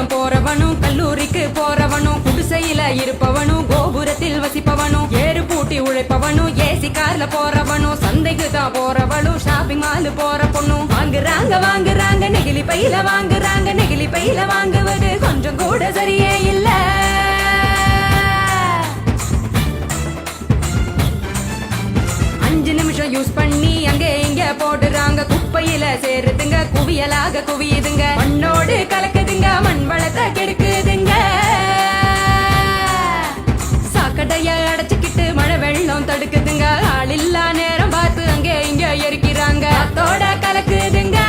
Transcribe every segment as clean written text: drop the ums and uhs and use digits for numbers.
பள்ளிக்கூடம் போறவனும் கல்லூரிக்கு போறவனும் குடிசையில இருப்பவனும் கோபுரத்தில் வசிப்பவனும் ஏறு பூட்டி உழைப்பவனும் ஏசி கார்ல போறவனும் சந்தைக்கு தான் போறவளும் ஷாப்பிங் மால் போற பொண்ணும் வாங்குறாங்க நெகிழி பையில வாங்குறாங்க நெகிழி பையில வாங்குவது கொஞ்சம் கூட சரியே இல்ல. யூஸ் பண்ணி அங்கே இங்க போடுறாங்க குப்பையில சேருதுங்க குவியலாக குவியுதுங்க மண்ணோடு கலக்குதுங்க மண் வளத்தை கெடுக்குதுங்க. சாக்கடைய அடைச்சுக்கிட்டு மழை வெள்ளம் தடுக்குதுங்க ஆள் இல்லா நேரம் பார்த்து அங்கே இங்க எரிக்கிறாங்க காத்தோட கலக்குதுங்க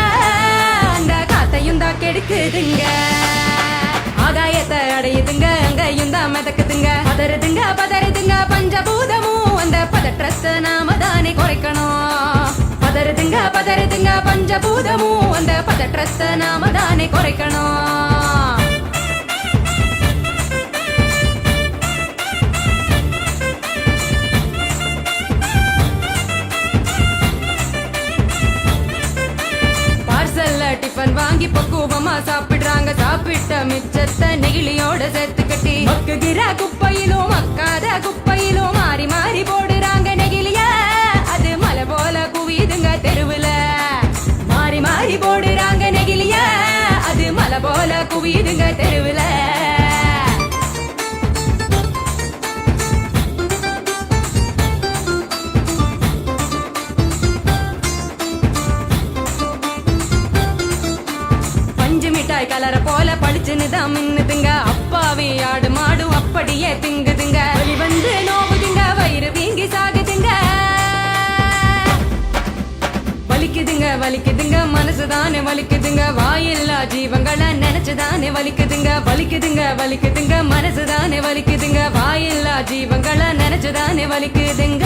அந்த காத்தையும் தான் கெடுக்குதுங்க. ஆகாயத்தை அடையுதுங்க அங்கையும் தான் மிதக்குதுங்க பதறுதுங்க பஞ்சபூதமும் அந்த பதற்றத்தை நாம தானே குறைக்கணும். பதறுதுங்க பஞ்சபூதமும் அந்த பதற்றத்தை நாம தானே குறைக்கணும். பார்சல்ல டிஃபன் வாங்கி பக்குவமா சாப்பிடுறாங்க சாப்பிட்ட மிச்சத்தை நெகிழியோட சேர்த்து கட்டி மக்குகிற குப்பையிலும் மக்காத குப்பையிலும் மாறி மாறி போடுறாங்க நெகிழிய அது மலை போல குவியுதுங்க தெருவுல மாறி மாறி போடுறாங்க நெகிழிய அது மலை போல குவியுதுங்க தெருவுல. கலர போல படிச்சுன்னு தான் மின்னுதுங்க அப்பாவி ஆடு மாடு அப்படியே திங்குதுங்க வலி வந்து நோவுதுங்க வயிறு வீங்கி சாகுதுங்க வலிக்குதுங்க மனசுதானே வலிக்குதுங்க வாயில்லா ஜீவங்களை நினைச்சுதானே வலிக்குதுங்க மனசுதானே வலிக்குதுங்க வாயில்லா ஜீவங்களை நினைச்சுதானே வலிக்குதுங்க.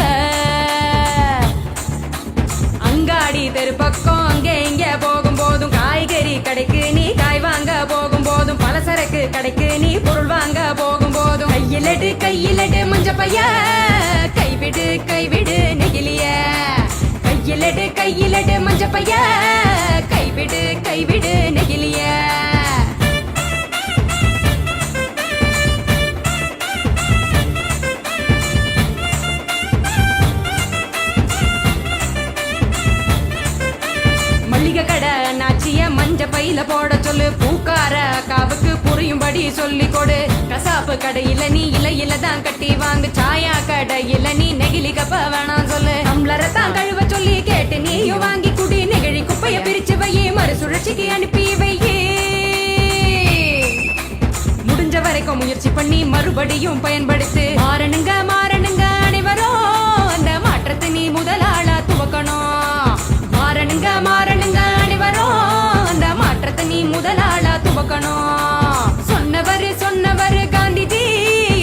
அங்காடி தெரு பக்கம் அங்கே இங்க போகும் போதும் காய்கறி கடைக்கு நீ காய் வாங்க போகும் போதும் பலசரக்கு கடைக்கு நீ பொருள் வாங்க போகும் போதும் கையிலட்டு மஞ்ச பைய கைவிடு நெகிழிய கையிலட்டு மஞ்ச பைய கைவிடு நெகிழிய. கடை நாச்சிய மஞ்ச பையில போட சொல்லு பூக்கார காவுக்கு புரியும்படி சொல்லி கொடு கசாப்பு கடையில நீ இலையில தான் கட்டி வாங்கு சாயா கடையில நீ நெகிழி கப்ப வேணாம் சொல்லு டம்ளரை தான் கழுவ சொல்லி கேட்டு நீயும் வாங்கி குடி நெகிழி குப்பைய பிரிச்சு வையே மறுசுழற்சிக்கு அனுப்பி வையே. முடிஞ்ச வரைக்கும் முயற்சி பண்ணி மறுபடியும் பயன்படுத்து மாறணுங்க அனைவரும் அந்த மாற்றத்தை நீ முதலாளா துவக்கணும். மாறணுங்க அனைவரும் அந்த மாற்றத்தை நீ முதலாளா துவக்கணும். சொன்னவர் காந்திஜி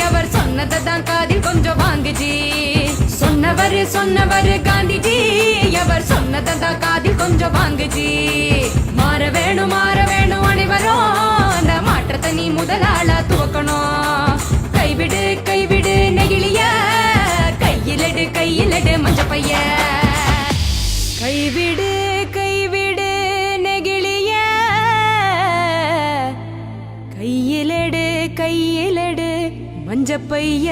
அவர் சொன்னதை தான் காதில் கொஞ்சம் வாங்குஜி சொன்னவர் காந்திஜி அவர் சொன்னதை தான் காதில் கொஞ்சம் வாங்குஜி. மாற வேணும் அனைவரும் அந்த மாற்றத்தை நீ முதலாளா துவக்கணும். கைவிடு நெகிழிய கையிலடு மஞ்ச பைய கைவிடு நெகிழிய கையிலடு மஞ்ச பைய.